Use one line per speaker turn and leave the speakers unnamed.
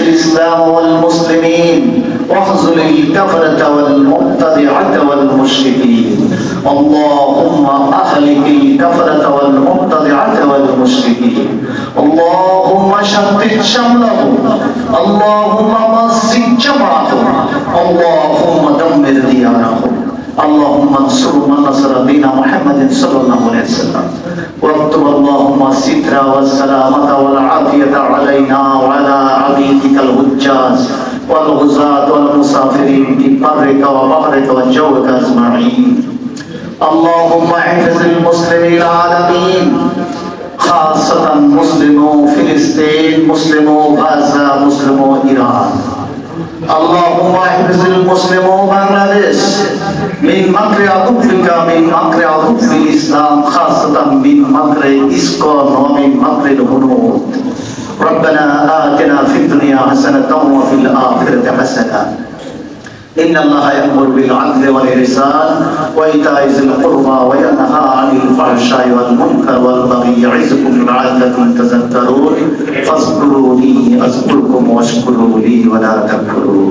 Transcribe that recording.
الإسلام والمسلمين واخذل الكفرة والمبتدعة والمشركين اللهم أهلك الكفرة والمبتدعة والمشركين اللهم شتت شملهم اللهم مزق جمعهم اللهم دمر ديارهم اللهم انصر من نصر دين محمد صلى الله عليه وسلم واكتب اللهم الستر والسلامة والعافية علينا وعلى عبيدك الحجاج والغزاة والمسافرين في برك وبحرك وجوك أجمعين اللهم احفظ المسلمين العالمين خاصة مسلمو فلسطين مسلمو غزة مسلمو إيران اللهم احفظ المسلمو بنغلاديش من مكر عدوك من مكر عدو الإسلام خاصة من مكر إسكون ومن مكر الهنود ربنا آتنا في الدنيا حسنة وفي الآخرة حسنة إن الله يأمر بالعدل والإحسان وإيتاء ذي القربى وينهى عن الفحشاء والمنكر والبغي يعظكم لعلكم تذكرون فاذكروني أذكركم واشكروا لي ولا تكفرون